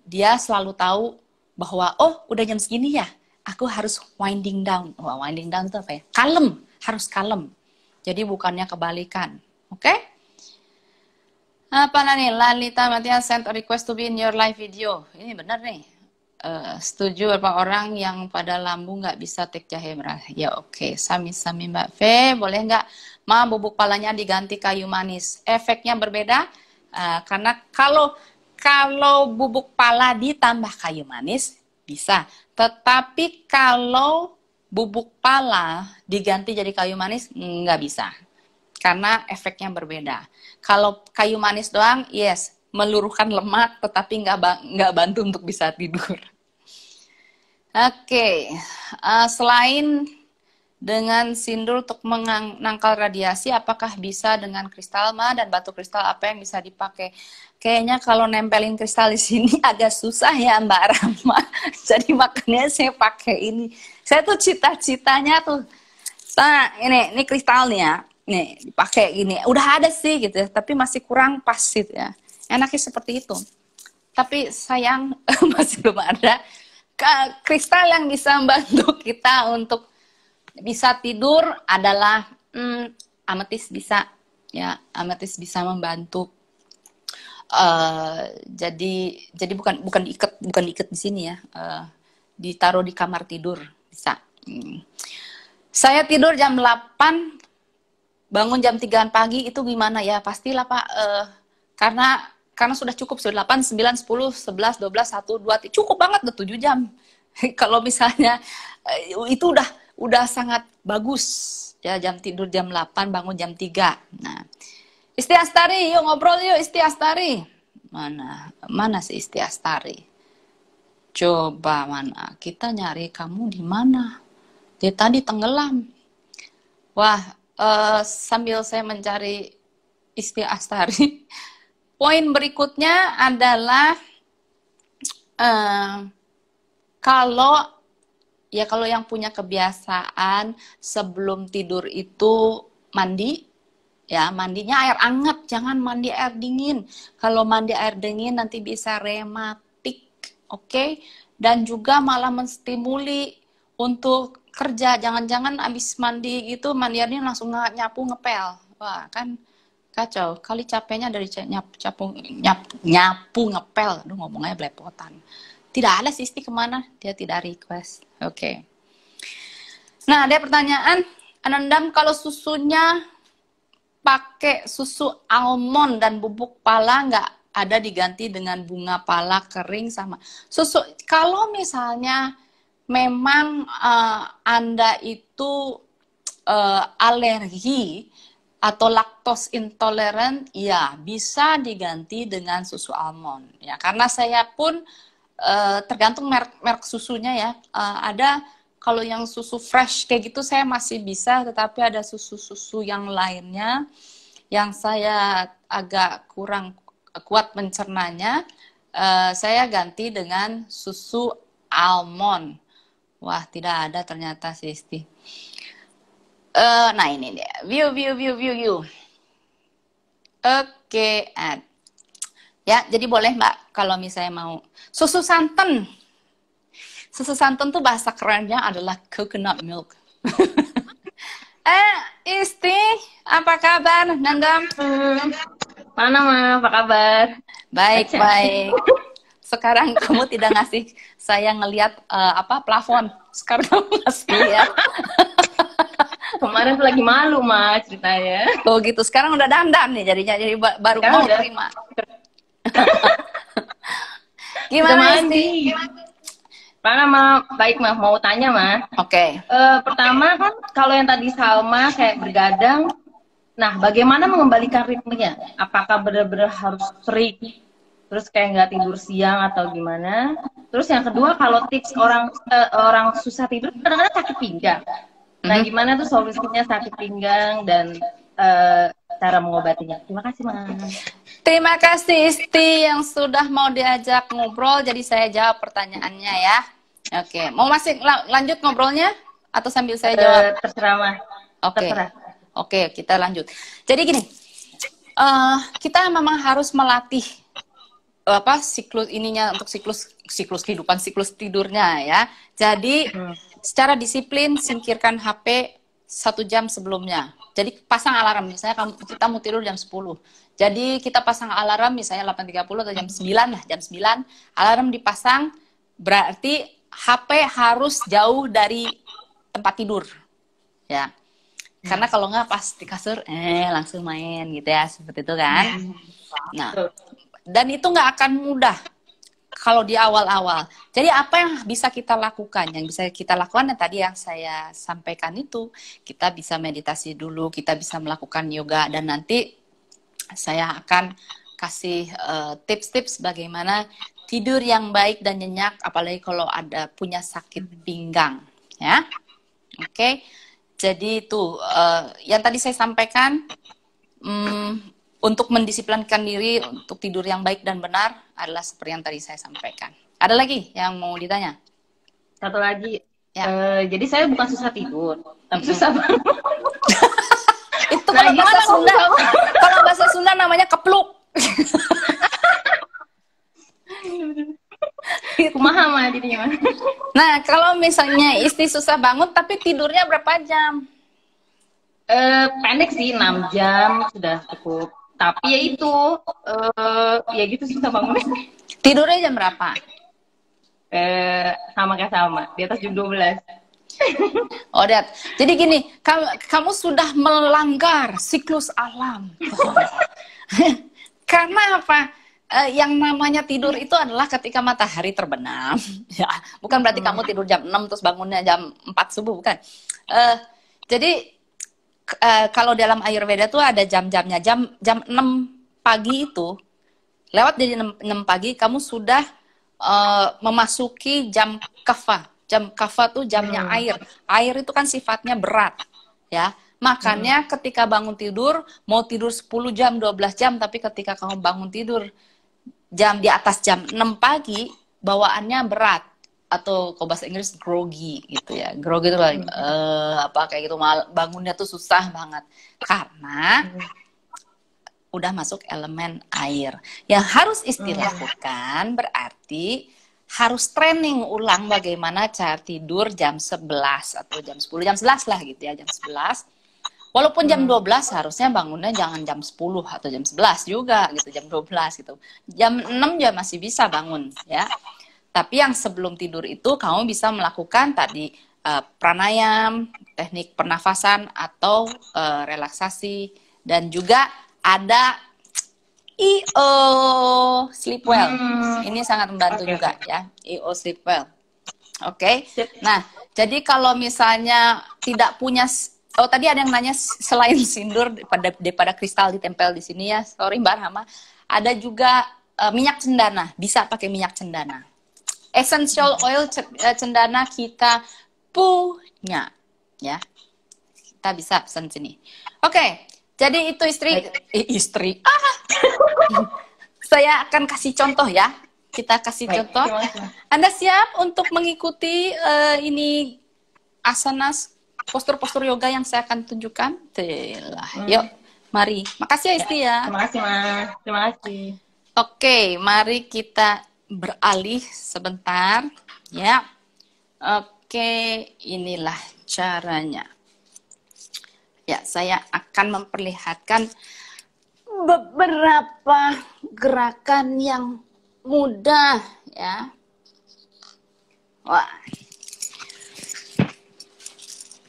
dia selalu tahu bahwa udah jam segini ya, aku harus winding down. Winding down itu apa ya? Kalem, harus kalem. Jadi bukannya kebalikan. Oke? Apa nih? Lalita Matias sent a request to be in your live video. Ini benar nih. Setuju apa orang yang pada lambung nggak bisa take jahe merah? Ya oke. Sami-sami Mbak V. Boleh nggak? Ma, bubuk palanya diganti kayu manis. Efeknya berbeda. Karena kalau bubuk pala ditambah kayu manis bisa. Tetapi kalau bubuk pala diganti jadi kayu manis nggak bisa. Karena efeknya berbeda. Kalau kayu manis doang, yes, meluruhkan lemak, tetapi nggak bantu untuk bisa tidur. Oke, selain dengan sindur untuk menangkal radiasi, apakah bisa dengan kristal Ma dan batu kristal apa yang bisa dipakai? Kayaknya kalau nempelin kristal di sini agak susah ya Mbak Rama. Jadi makanya saya pakai ini. Saya tuh cita-citanya tuh, nah ini kristalnya. Nih, dipakai gini. Udah ada sih gitu ya, tapi masih kurang pas gitu ya. Enaknya seperti itu. Tapi sayang masih belum ada kristal yang bisa membantu kita untuk bisa tidur adalah ametis bisa ya, ametis bisa membantu. Jadi bukan diikat di sini ya. Ditaruh di kamar tidur bisa. Saya tidur jam 8 bangun jam 3 pagi itu gimana ya? Pastilah Pak, karena sudah cukup, sudah 8, 9, 10, 11, 12, 1, 2, cukup banget udah 7 jam. Kalau misalnya itu udah sangat bagus. Ya, jam tidur jam 8, bangun jam 3. Nah, Isti Astari, yuk ngobrol yuk Isti Astari. Mana si Isti Astari? Coba mana? Kita nyari kamu di mana? Dia tadi tenggelam. Wah, sambil saya mencari Isti Astari, poin berikutnya adalah kalau yang punya kebiasaan sebelum tidur itu mandi, ya mandinya air hangat, jangan mandi air dingin. Kalau mandi air dingin nanti bisa rematik, oke? Dan juga malah menstimuli untuk kerja. Jangan-jangan abis mandi gitu, mandiannya langsung nyapu ngepel. Wah, kan kacau. Kali capeknya dari nyapu ngepel. Aduh, ngomongnya belepotan. Tidak ada Sisti kemana? Dia tidak request. Oke. Nah, ada pertanyaan. Anandam, kalau susunya pakai susu almond dan bubuk pala nggak ada diganti dengan bunga pala kering sama susu? Kalau misalnya memang Anda itu alergi atau laktos intoleran, ya bisa diganti dengan susu almond. Ya, karena saya pun tergantung merek susunya ya. Ada kalau yang susu fresh kayak gitu saya masih bisa, tetapi ada susu-susu yang lainnya yang saya agak kurang kuat mencernanya, saya ganti dengan susu almond. Wah, tidak ada ternyata Sisti. Nah ini dia, view. Oke, ya jadi boleh Mbak kalau misalnya mau susu santan. Susu santan tuh bahasa kerennya adalah coconut milk. Isti, apa kabar, Nandam? Mana Ma, apa kabar? Baik. Sekarang kamu tidak ngasih saya ngelihat plafon. Sekarang kamu ngasih lihat. Kemarin tuh lagi malu Ma ceritanya. Oh gitu. Sekarang udah dandan nih jadinya, jadi baru mau terima. Gimana Isti? Mana Ma? Baik Ma, mau tanya Ma. Oke. Pertama kan kalau yang tadi Salma kayak bergadang, nah bagaimana mengembalikan ritmenya? Apakah benar-benar harus strict? Terus kayak nggak tidur siang atau gimana? Terus yang kedua, kalau tips orang susah tidur kadang-kadang sakit pinggang. Nah gimana tuh solusinya sakit pinggang dan cara mengobatinya? Terima kasih Ma. Terima kasih Isti yang sudah mau diajak ngobrol. Jadi saya jawab pertanyaannya ya. Oke, mau masih lanjut ngobrolnya atau sambil saya jawab? Terserah Ma. Oke. Oke, kita lanjut. Jadi gini, kita memang harus melatih siklus ininya untuk siklus kehidupan, siklus tidurnya ya. Jadi secara disiplin singkirkan HP 1 jam sebelumnya. Jadi pasang alarm, misalnya kita mau tidur jam 10. Jadi kita pasang alarm misalnya 8.30 atau jam 9 lah, jam 9 alarm dipasang, berarti HP harus jauh dari tempat tidur. Ya. Karena kalau nggak pas di kasur, langsung main gitu ya, seperti itu kan. Nah, dan itu nggak akan mudah kalau di awal-awal. Jadi apa yang bisa kita lakukan? Yang bisa kita lakukan yang tadi yang saya sampaikan itu, kita bisa meditasi dulu, kita bisa melakukan yoga, dan nanti saya akan kasih tips-tips bagaimana tidur yang baik dan nyenyak, apalagi kalau ada punya sakit pinggang, ya. Oke, jadi itu yang tadi saya sampaikan. Untuk mendisiplinkan diri untuk tidur yang baik dan benar adalah seperti yang tadi saya sampaikan. Ada lagi yang mau ditanya? Satu lagi. Ya. Jadi saya bukan susah tidur, tapi susah banget. Itu kalau bahasa Sunda, kalau bahasa Sunda namanya kepluk. Kumaha mah jadinya. Nah, kalau misalnya istri susah bangun tapi tidurnya berapa jam? Pendek sih, 6 jam sudah cukup. Tapi ya itu, ya gitu susah bangun. Tidurnya jam berapa? Sama kayak sama, di atas jam 12. Oh, Dad. Jadi gini, kamu sudah melanggar siklus alam. Karena apa? Yang namanya tidur itu adalah ketika matahari terbenam. Ya, bukan berarti kamu tidur jam 6 terus bangunnya jam 4 subuh, bukan. Jadi kalau dalam Ayurveda tuh ada jam-jamnya. Jam 6 pagi itu, lewat dari 6 pagi, kamu sudah memasuki jam kapha. Jam kapha tuh jamnya air. Air itu kan sifatnya berat, ya. Makanya ketika bangun tidur, mau tidur 10 jam, 12 jam, tapi ketika kamu bangun tidur jam di atas jam 6 pagi, bawaannya berat. Atau kalau bahasa Inggris groggy gitu ya. Groggy itu apa kayak gitu, bangunnya tuh susah banget karena udah masuk elemen air. Yang harus istri lakukan berarti harus training ulang bagaimana cara tidur jam 11 atau jam 10, jam 11 lah gitu ya, jam 11. Walaupun jam 12 harusnya bangunnya jangan jam 10 atau jam 11 juga gitu, jam 12 gitu. Jam 6 ya masih bisa bangun ya. Tapi yang sebelum tidur itu kamu bisa melakukan tadi pranayam, teknik pernafasan atau relaksasi, dan juga ada EO Sleep Well. Ini sangat membantu juga ya, EO Sleep Well. Oke. Nah, jadi kalau misalnya tidak punya, tadi ada yang nanya selain sindur daripada kristal ditempel di sini ya. Sorry Mbak Rahma. Ada juga minyak cendana, bisa pakai minyak cendana. Essential oil cendana kita punya, ya. Kita bisa pesan sini. Oke, jadi itu istri. Saya akan kasih contoh ya. Kita kasih contoh. Anda siap untuk mengikuti ini asanas, postur-postur yoga yang saya akan tunjukkan? Yuk, mari. Makasih ya istri ya. Terima kasih Mas. Terima kasih. Oke, mari kita beralih sebentar ya. Oke, inilah caranya. Ya, saya akan memperlihatkan beberapa gerakan yang mudah ya. Wah.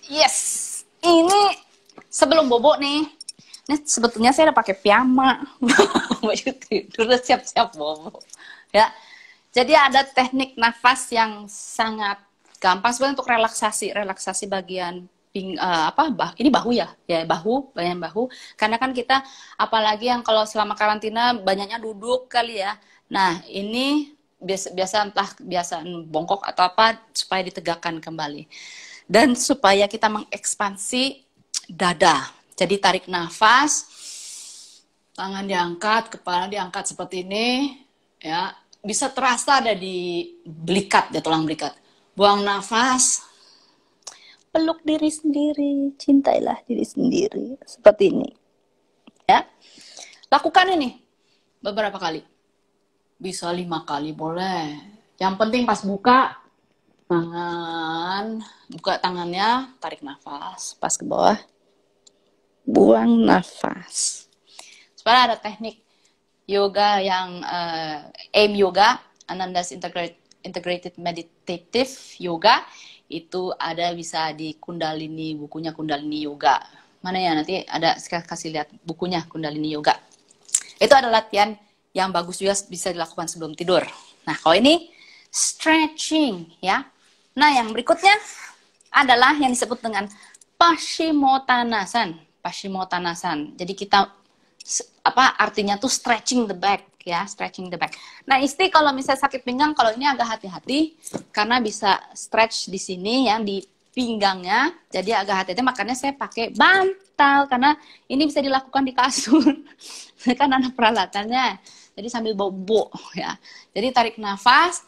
Yes. Ini sebelum bobo nih. Ini sebetulnya saya udah pakai piyama. Baju tidur udah siap-siap bobo. Ya. Jadi ada teknik nafas yang sangat gampang sebenarnya untuk relaksasi bagian ini bahu ya, bagian bahu. Karena kan kita apalagi yang kalau selama karantina banyaknya duduk kali ya. Nah, ini biasa entah kebiasaan bongkok atau apa supaya ditegakkan kembali. Dan supaya kita mengekspansi dada. Jadi tarik nafas, tangan diangkat, kepala diangkat seperti ini, ya. Bisa terasa ada di belikat, ya, tulang belikat. Buang nafas, peluk diri sendiri, cintailah diri sendiri, seperti ini. Ya, lakukan ini beberapa kali. Bisa 5 kali boleh. Yang penting pas buka tangannya, tarik nafas, pas ke bawah. buang nafas. Sebenarnya ada teknik yoga yang AIM Yoga, Ananda's Integrated Meditative Yoga, itu ada bisa di Kundalini, bukunya Kundalini Yoga. Mana ya, nanti ada saya kasih lihat bukunya Kundalini Yoga. Itu ada latihan yang bagus juga bisa dilakukan sebelum tidur. Nah, kalau ini stretching ya. Nah, yang berikutnya adalah yang disebut dengan Paschimottanasana. Paschimottanasana. Jadi kita artinya tuh stretching the back ya, stretching the back. Nah, Isti kalau misalnya sakit pinggang, kalau ini agak hati-hati karena bisa stretch di sini ya, di pinggangnya. Jadi agak hati-hati, makanya saya pakai bantal karena ini bisa dilakukan di kasur. Kan ada peralatannya. Jadi sambil bobo ya. Jadi tarik nafas,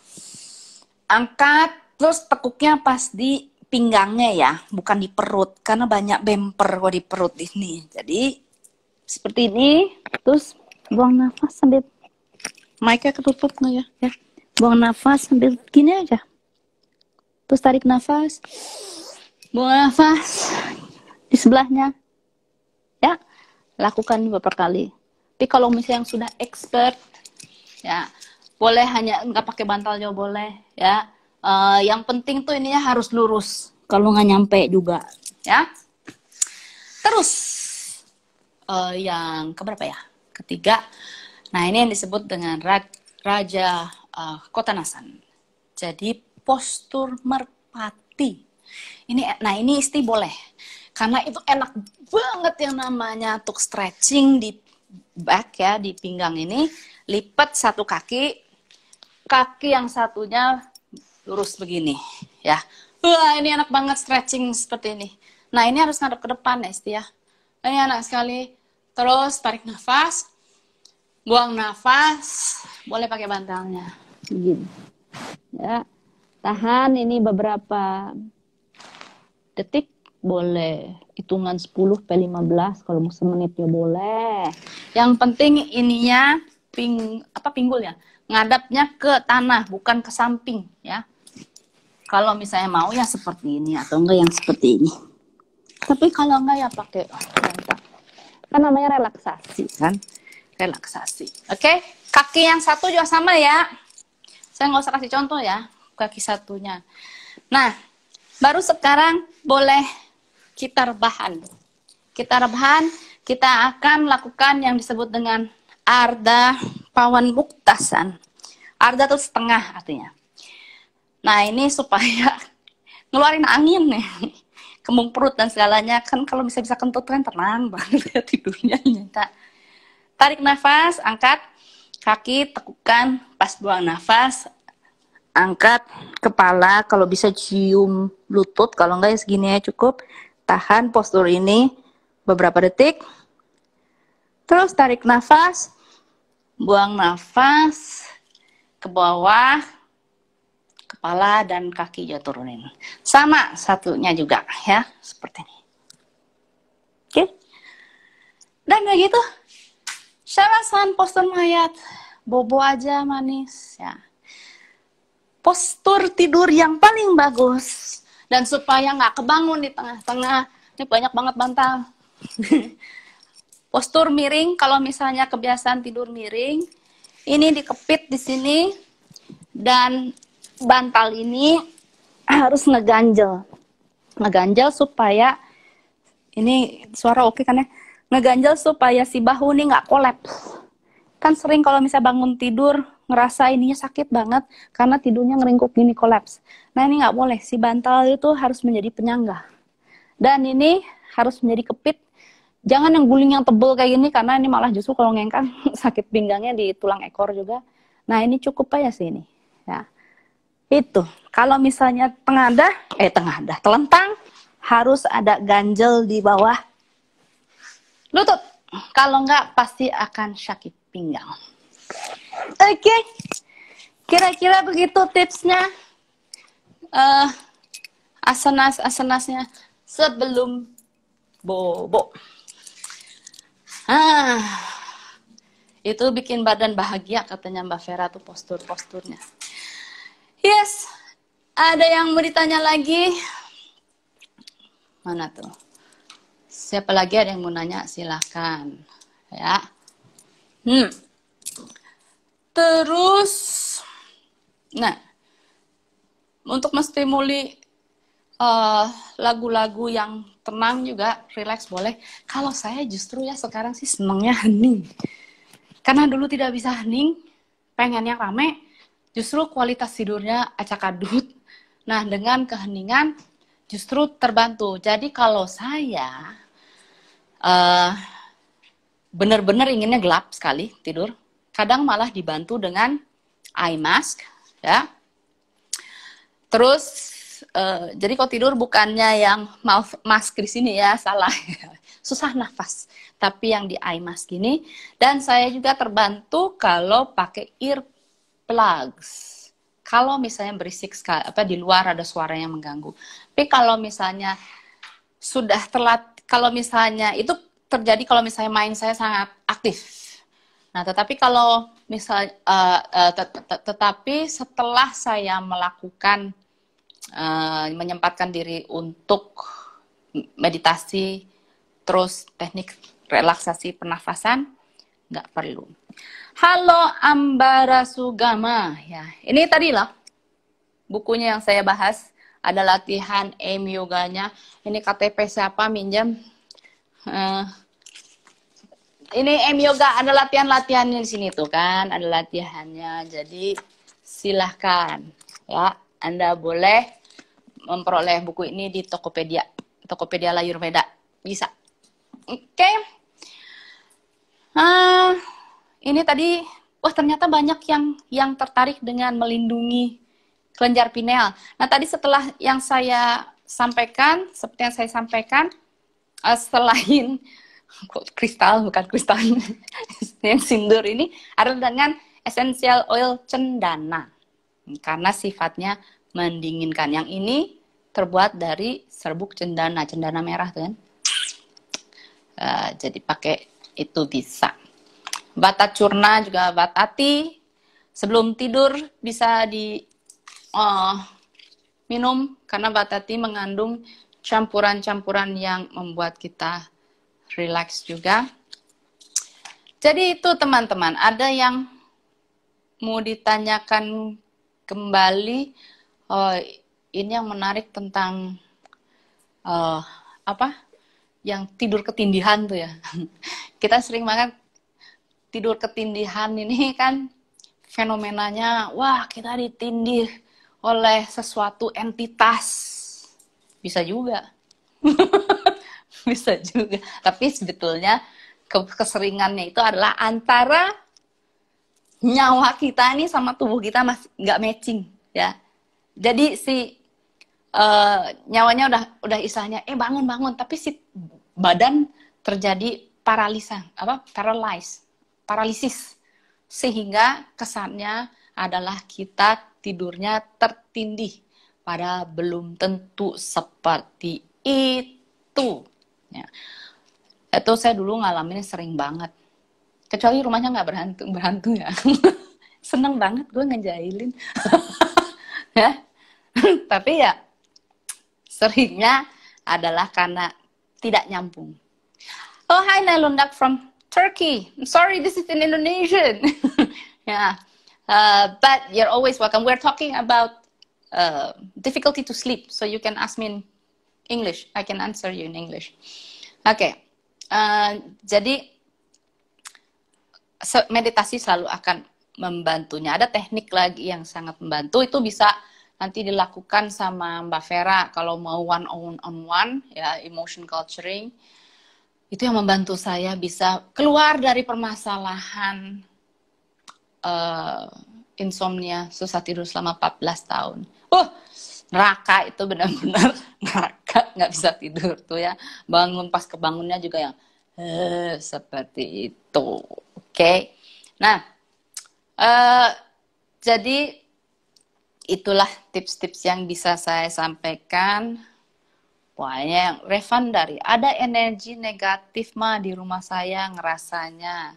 angkat, terus tekuknya pas di pinggangnya ya, bukan di perut karena banyak bemper kok di perut ini. Jadi seperti ini, terus buang nafas sambil mic-nya ketutup nggak ya? Ya, buang nafas sambil gini aja. Terus tarik nafas, buang nafas di sebelahnya. Ya, lakukan beberapa kali. Tapi kalau misalnya yang sudah expert, ya boleh hanya nggak pakai bantal juga boleh. Ya, yang penting tuh ininya harus lurus. Kalau nggak nyampe juga, ya. Terus yang keberapa ya? Ketiga. Nah, ini yang disebut dengan Raja Kottanasana. Jadi postur merpati. Nah ini Isti boleh. Karena itu enak banget yang namanya untuk stretching di back ya, di pinggang ini. Lipat satu kaki, kaki yang satunya lurus begini ya. Wah, ini enak banget stretching seperti ini. Nah, ini harus ngadep ke depan ya Isti ya. Ini enak sekali. Terus tarik nafas, buang nafas, boleh pakai bantalnya. Begini. Ya. Tahan ini beberapa detik, boleh. Hitungan 10 sampai 15, kalau mau semenit ya boleh. Yang penting ininya pinggul ya. Ngadapnya ke tanah, bukan ke samping ya. Kalau misalnya mau ya seperti ini atau enggak yang seperti ini. Tapi kalau enggak ya pakai bantal. Kan namanya relaksasi kan, relaksasi. Oke, kaki yang satu juga sama ya. Saya nggak usah kasih contoh ya, kaki satunya. Nah, baru sekarang boleh kita rebahan. Kita rebahan, kita akan lakukan yang disebut dengan Ardha Pawanmuktasan. Ardha itu setengah artinya. Nah, ini supaya ngeluarin angin nih. Kembung perut dan segalanya, kan kalau bisa kentut kan tenang banget ya tidurnya nyata. Tarik nafas, angkat kaki, tekukan, pas buang nafas, angkat kepala, kalau bisa cium lutut, kalau enggak ya segini ya cukup. Tahan postur ini beberapa detik. Terus tarik nafas, buang nafas ke bawah, kepala dan kaki juga turunin. Sama satunya juga ya, seperti ini. Oke. Dan kayak gitu. Shavasana postur mayat. Bobo aja manis ya. Postur tidur yang paling bagus. Dan supaya nggak kebangun di tengah-tengah. Ini banyak banget bantal. Postur miring, kalau misalnya kebiasaan tidur miring, ini dikepit di sini. Dan bantal ini harus ngeganjel. Ngeganjel supaya, ini suara oke kan ya? Ngeganjel supaya si bahu ini nggak kolaps. Kan sering kalau misalnya bangun tidur, ngerasa ininya sakit banget, karena tidurnya ngeringkuk gini, kolaps. Nah ini nggak boleh, si bantal itu harus menjadi penyangga. Dan ini harus menjadi kepit. Jangan yang guling yang tebel kayak gini, karena ini malah justru kalau ngengkang, sakit pinggangnya di tulang ekor juga. Nah ini cukup aja sih ini. Ya. Itu, kalau misalnya telentang, harus ada ganjel di bawah lutut. Kalau enggak, pasti akan sakit pinggang. Oke, kira-kira begitu tipsnya. Asanas-asanasnya sebelum bobo. Itu bikin badan bahagia katanya Mbak Vera tuh postur-posturnya. Yes, ada yang mau ditanya lagi? Mana tuh? Siapa lagi ada yang mau nanya? Silahkan. Ya. Terus, nah, untuk menstimuli lagu-lagu yang tenang juga, relax boleh. Kalau saya justru ya sekarang sih senengnya hening. Karena dulu tidak bisa hening, pengen yang rame, justru kualitas tidurnya acak-adut. Nah, dengan keheningan justru terbantu. Jadi kalau saya benar-benar inginnya gelap sekali tidur, kadang malah dibantu dengan eye mask, ya. Terus jadi kalau tidur bukannya yang mouth mask di sini ya, salah. Susah nafas. Tapi yang di eye mask ini, dan saya juga terbantu kalau pakai earplugs. Kalau misalnya berisik sekali, di luar ada suara yang mengganggu. Tapi kalau misalnya sudah telat, kalau misalnya itu terjadi kalau misalnya mind saya sangat aktif. Nah, tetapi kalau misal tetapi setelah saya melakukan menyempatkan diri untuk meditasi, terus teknik relaksasi pernafasan, nggak perlu. Halo Ambara Sugama, ya ini tadi lah bukunya yang saya bahas, ada latihan aim yoganya. Ini KTP siapa minjam? Ini aim yoga, ada latihannya di sini tuh kan, ada latihannya. Jadi silahkan ya, Anda boleh memperoleh buku ini di Tokopedia Ayurveda, bisa. Oke. Ini tadi, wah ternyata banyak yang tertarik dengan melindungi kelenjar pineal. Nah tadi setelah yang saya sampaikan, seperti yang saya sampaikan, selain kristal, bukan kristal, yang sindur ini adalah dengan essential oil cendana, karena sifatnya mendinginkan. Yang ini terbuat dari serbuk cendana merah tuh kan. Jadi pakai itu bisa. Bata curna juga batati. Sebelum tidur bisa minum, karena batati mengandung campuran-campuran yang membuat kita relax juga. Jadi itu teman-teman, ada yang mau ditanyakan kembali? Ini yang menarik tentang yang tidur ketindihan tuh ya. Kita sering banget tidur ketindihan ini kan fenomenanya, wah kita ditindih oleh sesuatu entitas. Bisa juga. Bisa juga. Tapi sebetulnya keseringannya itu adalah antara nyawa kita nih sama tubuh kita masih nggak matching ya. Jadi si nyawanya udah istilahnya bangun, tapi si badan terjadi paralisis, sehingga kesannya adalah kita tidurnya tertindih, padahal belum tentu seperti itu. Ya. Itu saya dulu ngalamin sering banget. Kecuali rumahnya nggak berhantu ya. Seneng banget gue ngejailin. Ya. Tapi ya seringnya adalah karena tidak nyambung. Oh, hi Nailundak from Turkey. I'm sorry, this is in Indonesian. Yeah. But you're always welcome. We're talking about difficulty to sleep, so you can ask me in English. I can answer you in English. Oke. Jadi meditasi selalu akan membantunya. Ada teknik lagi yang sangat membantu, itu bisa nanti dilakukan sama Mbak Vera kalau mau one on one ya, emotion culturing. Itu yang membantu saya bisa keluar dari permasalahan insomnia, susah tidur selama 14 tahun. Neraka itu benar-benar neraka, nggak bisa tidur tuh ya. Bangun pas kebangunnya juga yang seperti itu. Oke. Nah, jadi itulah tips-tips yang bisa saya sampaikan. Pokoknya yang Revan dari ada energi negatif mah di rumah saya ngerasanya.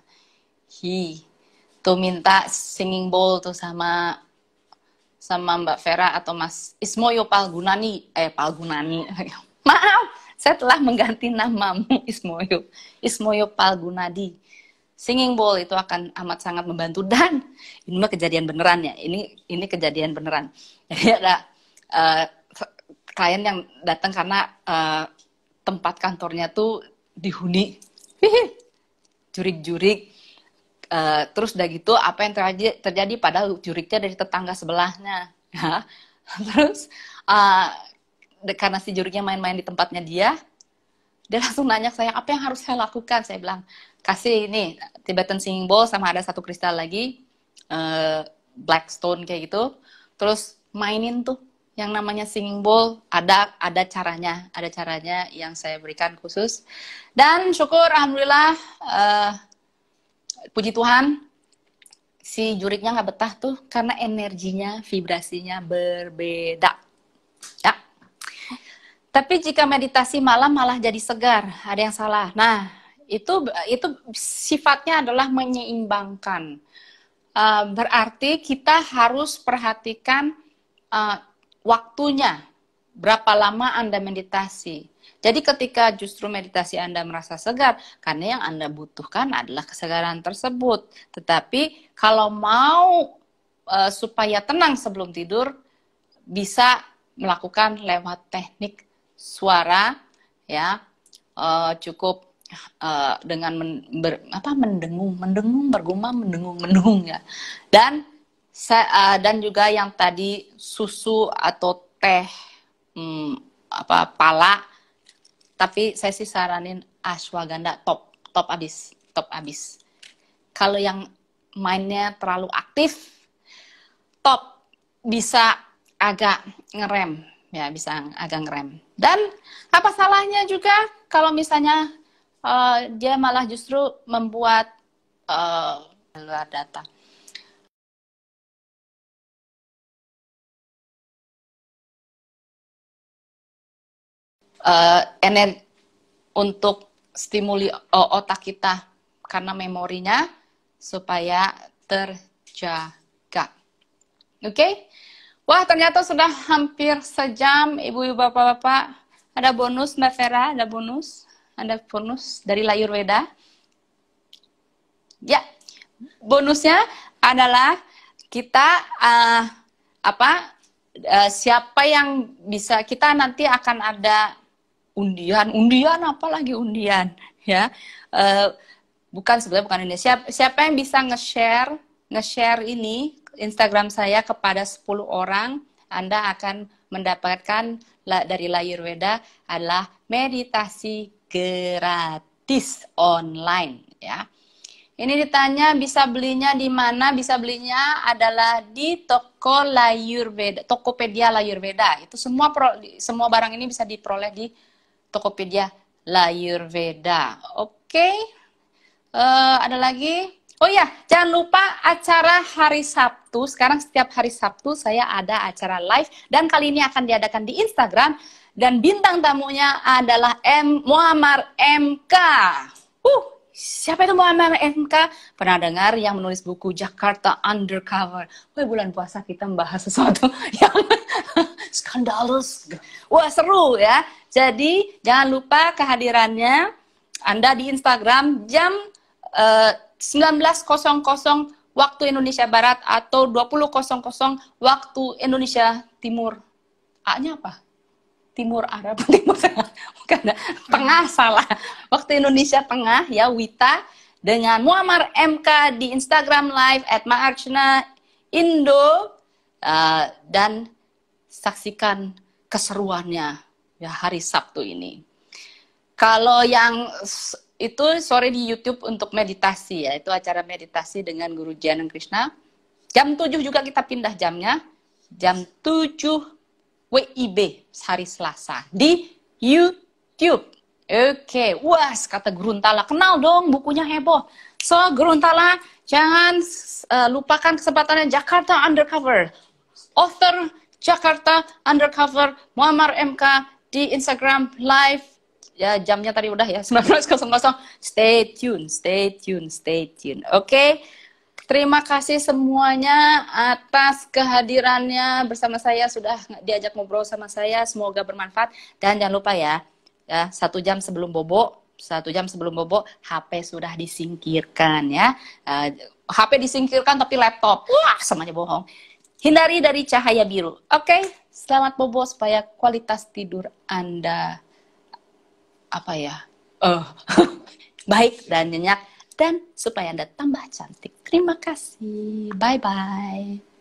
Tuh minta singing bowl tuh sama Mbak Vera atau Mas Ismoyo Palgunani. Palgunani. Maaf, saya telah mengganti namamu Ismoyo Palgunadi. Singing bowl itu akan amat sangat membantu, dan ini mah kejadian beneran ya. Ini kejadian beneran. Jadi ada klien yang datang karena tempat kantornya tuh dihuni jurik-jurik. Terus udah gitu apa yang terjadi padahal juriknya dari tetangga sebelahnya. Ya. Terus karena si juriknya main-main di tempatnya dia langsung nanya ke saya, apa yang harus saya lakukan? Saya bilang, kasih ini Tibetan Singing Bowl sama ada satu kristal lagi, Blackstone kayak gitu. Terus mainin tuh yang namanya Singing Bowl, ada caranya yang saya berikan khusus. Dan syukur alhamdulillah, puji Tuhan, si juriknya nggak betah tuh karena energinya, vibrasinya berbeda. Ya. Tapi jika meditasi malam malah jadi segar, ada yang salah. Nah, itu sifatnya adalah menyeimbangkan. Berarti kita harus perhatikan waktunya, berapa lama Anda meditasi. Jadi ketika justru meditasi Anda merasa segar, karena yang Anda butuhkan adalah kesegaran tersebut. Tetapi kalau mau supaya tenang sebelum tidur, bisa melakukan lewat teknik suara, ya, cukup dengan mendengung, bergumam, ya. Dan juga yang tadi susu atau teh pala, tapi saya sih saranin ashwagandha top abis. Kalau yang mainnya terlalu aktif, top bisa agak ngerem, ya, bisa agak ngerem. Dan apa salahnya juga kalau misalnya dia malah justru membuat data. Energi untuk stimuli otak kita karena memorinya supaya terjaga. Oke? Wah, ternyata sudah hampir sejam, ibu-ibu, bapak-bapak. Ada bonus, Mbak Vera, ada bonus. Ada bonus dari Layurveda. Ya, bonusnya adalah kita siapa yang bisa, kita nanti akan ada undian apalagi undian, ya. Sebenarnya bukan ini. Siapa yang bisa nge-share ini Instagram saya kepada 10 orang, Anda akan mendapatkan dari Layurveda adalah meditasi gratis online, ya. Ini ditanya bisa belinya di mana? Bisa belinya adalah di toko Layurveda, Tokopedia Layurveda. Itu semua barang ini bisa diperoleh di Tokopedia Layurveda. Oke. Ada lagi? Oh ya, jangan lupa acara hari Sabtu. Sekarang setiap hari Sabtu saya ada acara live, dan kali ini akan diadakan di Instagram, dan bintang tamunya adalah Muammar MK. Siapa itu Muammar MK? Pernah dengar yang menulis buku Jakarta Undercover? Wah, bulan puasa kita membahas sesuatu yang skandalus. Wah, seru ya. Jadi jangan lupa kehadirannya Anda di Instagram jam 19.00 waktu Indonesia Barat atau 20.00 waktu Indonesia Timur. A-nya apa? Timur Arab, Timur Tengah. Bukan, Tengah, salah. Waktu Indonesia Tengah, ya, Wita dengan Muammar MK di Instagram Live @maarchana_indo, dan saksikan keseruannya ya hari Sabtu ini. Kalau yang itu sore di YouTube untuk meditasi, ya, itu acara meditasi dengan Guru Jianeng Krishna. Jam 7 juga kita pindah jamnya, jam 7 WIB hari Selasa di YouTube. Oke, wah, kata Guruntala, kenal dong bukunya heboh. So, Guruntala, jangan lupakan kesempatannya Jakarta Undercover. Author Jakarta Undercover Muammar MK di Instagram Live. Ya, jamnya tadi udah ya, 19.00. Stay tune. Oke. Terima kasih semuanya atas kehadirannya bersama saya, sudah diajak ngobrol sama saya. Semoga bermanfaat. Dan jangan lupa ya, ya 1 jam sebelum bobo. 1 jam sebelum bobo, HP sudah disingkirkan ya. HP disingkirkan tapi laptop, wah semuanya bohong. Hindari dari cahaya biru. Oke, selamat bobo supaya kualitas tidur Anda apa ya? Baik dan nyenyak dan supaya Anda tambah cantik. Terima kasih. Bye bye.